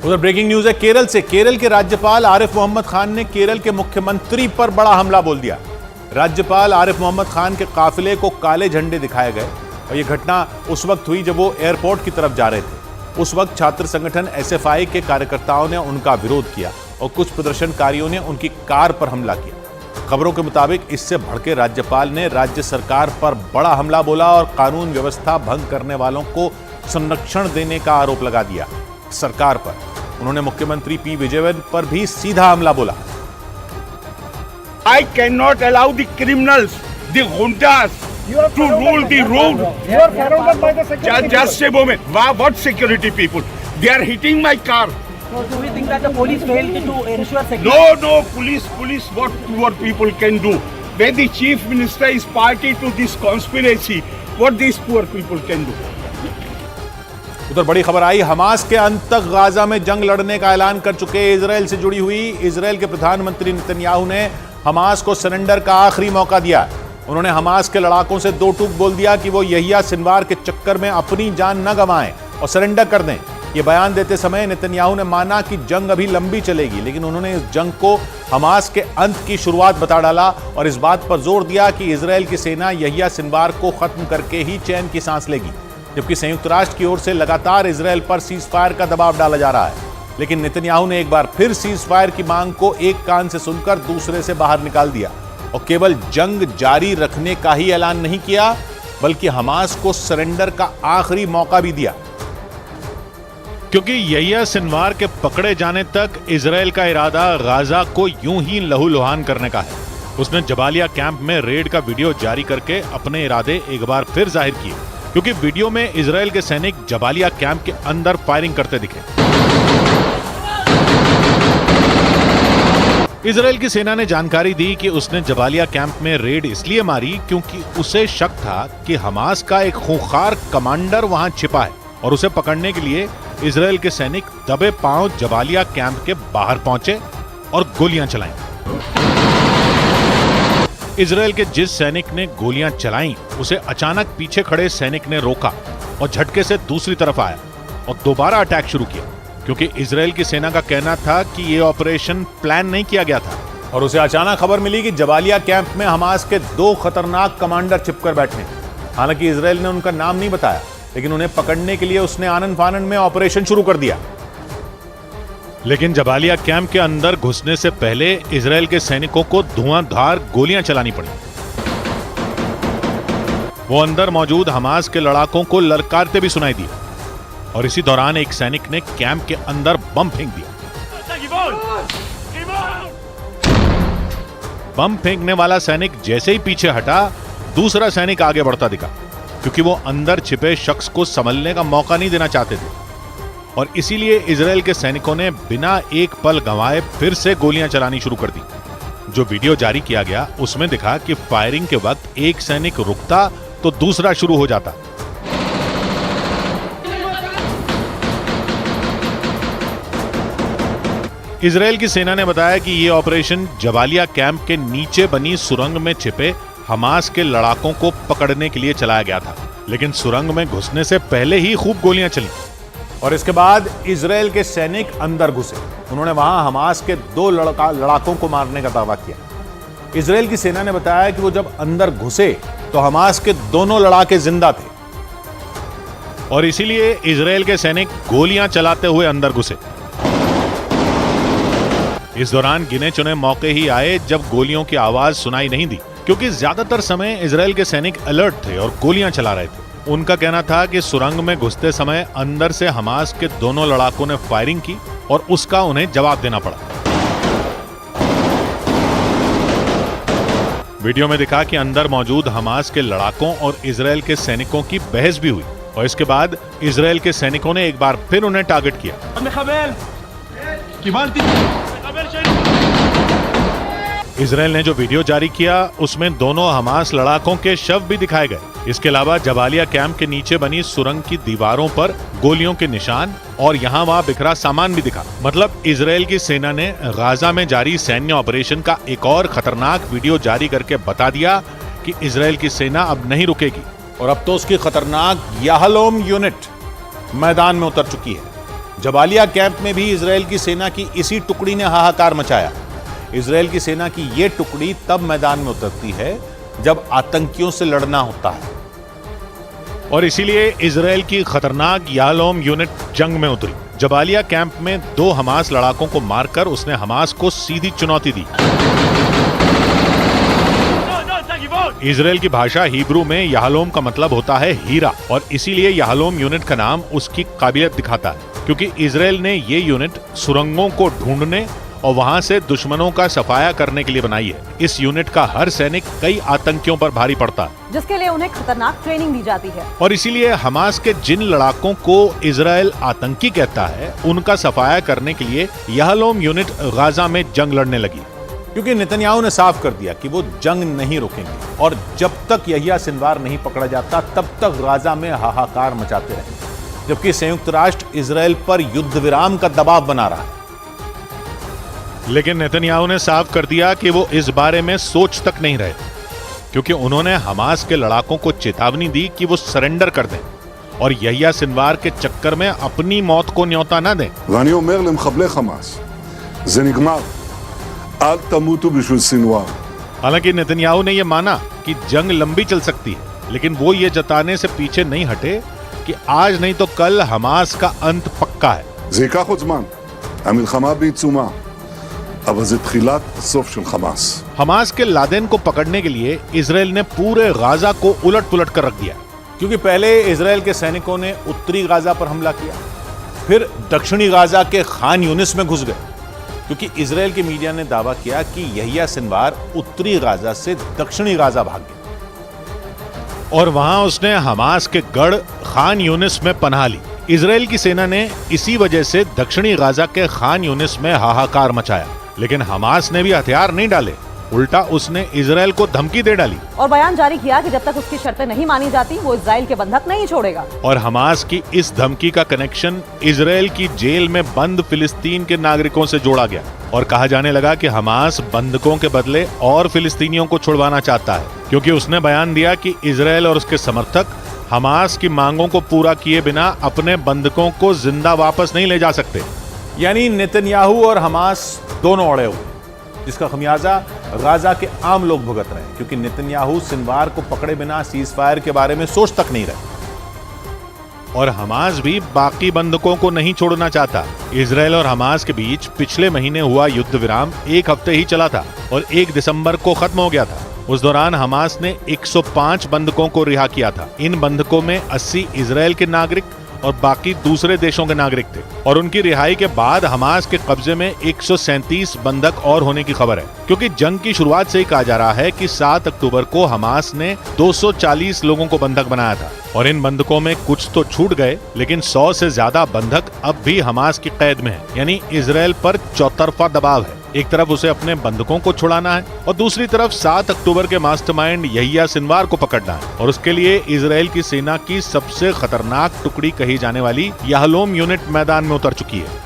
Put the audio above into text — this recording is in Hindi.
उधर ब्रेकिंग न्यूज है केरल से। केरल के राज्यपाल आरिफ मोहम्मद खान ने केरल के मुख्यमंत्री पर बड़ा हमला बोल दिया। राज्यपाल आरिफ मोहम्मद खान के काफिले को काले झंडे दिखाए गए और यह घटना उस वक्त हुई जब वो एयरपोर्ट की तरफ जा रहे थे। उस वक्त छात्र संगठन एसएफआई के कार्यकर्ताओं ने उनका विरोध किया और कुछ प्रदर्शनकारियों ने उनकी कार पर हमला किया। खबरों के मुताबिक इससे भड़के राज्यपाल ने राज्य सरकार पर बड़ा हमला बोला और कानून व्यवस्था भंग करने वालों को संरक्षण देने का आरोप लगा दिया सरकार पर। उन्होंने मुख्यमंत्री पी विजयवर्गीय पर भी सीधा हमला बोला। I cannot allow the criminals, the juntas, to rule the road. You are surrounded by the security. Just a moment. What security people? They are hitting my car. So do you think that the police failed to ensure security? No, police, what people can do? When the chief minister is party to this conspiracy, what these poor people can do? उधर बड़ी खबर आई, हमास के अंत तक गाजा में जंग लड़ने का ऐलान कर चुके इजराइल से जुड़ी हुई। इजराइल के प्रधानमंत्री नेतन्याहू ने हमास को सरेंडर का आखिरी मौका दिया। उन्होंने हमास के लड़ाकों से दो टूक बोल दिया कि वो यहिया सिनवार के चक्कर में अपनी जान न गंवाएं और सरेंडर कर दें। ये बयान देते समय नेतन्याहू ने माना कि जंग अभी लंबी चलेगी, लेकिन उन्होंने इस जंग को हमास के अंत की शुरुआत बता डाला और इस बात पर जोर दिया कि इजराइल की सेना यहिया सिनवार को खत्म करके ही चैन की सांस लेगी। जबकि संयुक्त राष्ट्र की ओर से लगातार इजराइल पर सीज फायर का दबाव डाला जा रहा है, लेकिन नेतन्याहू ने एक बार फिर सीज फायर की मांग को एक कान से सुनकर दूसरे से बाहर निकाल दिया और केवल जंग जारी रखने का ही ऐलान नहीं किया, बल्कि हमास को सरेंडर का आखिरी मौका भी दिया। क्योंकि यहिया सिनवार के पकड़े जाने तक इजराइल का इरादा गाजा को यूं ही लहूलुहान करने का है। उसने जबालिया कैंप में रेड का वीडियो जारी करके अपने इरादे एक बार फिर जाहिर किए, क्योंकि वीडियो में इजराइल के सैनिक जबालिया कैंप के अंदर फायरिंग करते दिखे। इजराइल की सेना ने जानकारी दी कि उसने जबालिया कैंप में रेड इसलिए मारी क्योंकि उसे शक था कि हमास का एक खूंखार कमांडर वहां छिपा है और उसे पकड़ने के लिए इजराइल के सैनिक दबे पांव जबालिया कैंप के बाहर पहुंचे और गोलियां चलाईं। इजराइल के जिस सैनिक ने गोलियां चलाईं, उसे अचानक पीछे खड़े सैनिक ने रोका और झटके से दूसरी तरफ आया और दोबारा अटैक शुरू किया, क्योंकि इजराइल की सेना का कहना था कि यह ऑपरेशन प्लान नहीं किया गया था और उसे अचानक खबर मिली कि जबालिया कैंप में हमास के दो खतरनाक कमांडर छिपकर बैठे हैं। हालांकि इजराइल ने उनका नाम नहीं बताया, लेकिन उन्हें पकड़ने के लिए उसने आनन फानन में ऑपरेशन शुरू कर दिया। लेकिन जबालिया कैंप के अंदर घुसने से पहले इजराइल के सैनिकों को धुआंधार गोलियां चलानी पड़ी। वो अंदर मौजूद हमास के लड़ाकों को ललकारते भी सुनाई दिए और इसी दौरान एक सैनिक ने कैंप के अंदर बम फेंक दिया। बम फेंकने वाला सैनिक जैसे ही पीछे हटा, दूसरा सैनिक आगे बढ़ता दिखा, क्योंकि वो अंदर छिपे शख्स को संभलने का मौका नहीं देना चाहते थे और इसीलिए इजराइल के सैनिकों ने बिना एक पल गंवाए फिर से गोलियां चलानी शुरू कर दी। जो वीडियो जारी किया गया उसमें दिखा कि फायरिंग के वक्त एक सैनिक रुकता तो दूसरा शुरू हो जाता। इजराइल की सेना ने बताया कि यह ऑपरेशन जबालिया कैंप के नीचे बनी सुरंग में छिपे हमास के लड़ाकों को पकड़ने के लिए चलाया गया था, लेकिन सुरंग में घुसने से पहले ही खूब गोलियां चली और इसके बाद इजराइल के सैनिक अंदर घुसे। उन्होंने वहां हमास के दो लड़ाकों को मारने का दावा किया। इजराइल की सेना ने बताया कि वो जब अंदर घुसे तो हमास के दोनों लड़ाके जिंदा थे और इसीलिए इजराइल के सैनिक गोलियां चलाते हुए अंदर घुसे। इस दौरान गिने चुने मौके ही आए जब गोलियों की आवाज सुनाई नहीं दी, क्योंकि ज्यादातर समय इजराइल के सैनिक अलर्ट थे और गोलियां चला रहे थे। उनका कहना था कि सुरंग में घुसते समय अंदर से हमास के दोनों लड़ाकों ने फायरिंग की और उसका उन्हें जवाब देना पड़ा। वीडियो में दिखा कि अंदर मौजूद हमास के लड़ाकों और इजराइल के सैनिकों की बहस भी हुई और इसके बाद इजराइल के सैनिकों ने एक बार फिर उन्हें टारगेट किया। इजराइल ने जो वीडियो जारी किया उसमें दोनों हमास लड़ाकों के शव भी दिखाए गए। इसके अलावा जबालिया कैंप के नीचे बनी सुरंग की दीवारों पर गोलियों के निशान और यहाँ वहाँ बिखरा सामान भी दिखा। मतलब इजराइल की सेना ने गाजा में जारी सैन्य ऑपरेशन का एक और खतरनाक वीडियो जारी करके बता दिया कि इजराइल की सेना अब नहीं रुकेगी और अब तो उसकी खतरनाक याहलोम यूनिट मैदान में उतर चुकी है। जबालिया कैंप में भी इजरायल की सेना की इसी टुकड़ी ने हाहाकार मचाया। इजरायल की सेना की यह टुकड़ी तब मैदान में उतरती है जब आतंकियों से लड़ना होता है, और इसीलिए इजरायल की खतरनाक याहलोम यूनिट जंग में उतरी। जबालिया कैंप में 2 हमास लड़ाकों को मारकर उसने हमास को सीधी चुनौती दी। इजरायल की भाषा हिब्रू में याहलोम का मतलब होता है हीरा, और इसीलिए याहलोम यूनिट का नाम उसकी काबिलियत दिखाता है, क्योंकि इजरायल ने ये यूनिट सुरंगों को ढूंढने और वहां से दुश्मनों का सफाया करने के लिए बनाई है। इस यूनिट का हर सैनिक कई आतंकियों पर भारी पड़ता है, जिसके लिए उन्हें खतरनाक ट्रेनिंग दी जाती है। और इसीलिए हमास के जिन लड़ाकों को इजरायल आतंकी कहता है, उनका सफाया करने के लिए याहलोम यूनिट गाजा में जंग लड़ने लगी, क्योंकि नेतन्याहू ने साफ कर दिया कि वो जंग नहीं रोकेंगे, और जब तक यहिया सिनवार नहीं पकड़ा जाता तब तक गाजा में हाहाकार मचाते रहेंगे, जबकि संयुक्त राष्ट्र इजरायल पर युद्ध विराम का दबाव बना रहा है। लेकिन नेतन्याहू ने साफ कर दिया कि वो इस बारे में सोच तक नहीं रहे, क्योंकि उन्होंने हमास के लड़ाकों को चेतावनी दी कि वो सरेंडर कर दें और यहिया सिनवार के चक्कर में अपनी मौत को न्योता न दें। ואני אומר למחבלי חמאס, זה נגמר. אל תמותו בשביל סנוואר. हालांकि नेतन्याहू ने यह माना कि जंग लंबी चल सकती है, लेकिन वो ये जताने से पीछे नहीं हटे कि आज नहीं तो कल हमास का अंत पक्का है। זה ייקח עוד זמן. המלחמה בעיצומה. אבל זה תחילת הסוף של חמאס. हमास के लादेन को पकड़ने के लिए इजरायल ने पूरे गाजा को उलट पुलट कर रख दिया, क्योंकि पहले इजरायल के सैनिकों ने उत्तरी गाजा पर हमला किया, फिर दक्षिणी गाजा के खान यूनिस में घुस गए, क्योंकि इजरायल की मीडिया ने दावा किया कि यहिया सिनवार उत्तरी गाजा से दक्षिणी गाजा भाग गया और वहां उसने हमास के गढ़ खान यूनिस में पनाह ली। इजरायल की सेना ने इसी वजह से दक्षिणी गाजा के खान यूनिस में हाहाकार मचाया, लेकिन हमास ने भी हथियार नहीं डाले, उल्टा उसने इजरायल को धमकी दे डाली और बयान जारी किया कि जब तक उसकी शर्तें नहीं मानी जाती वो इजराइल के बंधक नहीं छोड़ेगा। और हमास की इस धमकी का कनेक्शन इजरायल की जेल में बंद फिलिस्तीन के नागरिकों से जोड़ा गया और कहा जाने लगा कि हमास बंधकों के बदले और फिलिस्तीनियों को छुड़वाना चाहता है, क्योंकि उसने बयान दिया कि इजरायल और उसके समर्थक हमास की मांगों को पूरा किए बिना अपने बंधकों को जिंदा वापस नहीं ले जा सकते। यानी नेतन्याहू और हमास दोनों अड़े हुए, जिसका खमियाजा गाजा के आम लोग भुगत रहे हैं, क्योंकि नेतन्याहू सिनवार को पकड़े बिना सीज फायर के बारे में सोच तक नहीं रहे और हमास भी बाकी बंधकों को नहीं छोड़ना चाहता। इजरायल और हमास के बीच पिछले महीने हुआ युद्ध विराम 1 हफ्ते ही चला था और 1 दिसंबर को खत्म हो गया था। उस दौरान हमास ने 105 बंधकों को रिहा किया था। इन बंधकों में 80 इजरायल के नागरिक और बाकी दूसरे देशों के नागरिक थे और उनकी रिहाई के बाद हमास के कब्जे में 137 बंधक और होने की खबर है, क्योंकि जंग की शुरुआत से ही कहा जा रहा है कि 7 अक्टूबर को हमास ने 240 लोगों को बंधक बनाया था और इन बंधकों में कुछ तो छूट गए, लेकिन 100 से ज्यादा बंधक अब भी हमास की कैद में हैं। यानी इजरायल पर चौतरफा दबाव है। एक तरफ उसे अपने बंधकों को छुड़ाना है और दूसरी तरफ 7 अक्टूबर के मास्टरमाइंड यहिया सिनवार को पकड़ना है और उसके लिए इजरायल की सेना की सबसे खतरनाक टुकड़ी कही जाने वाली याहलोम यूनिट मैदान में उतर चुकी है।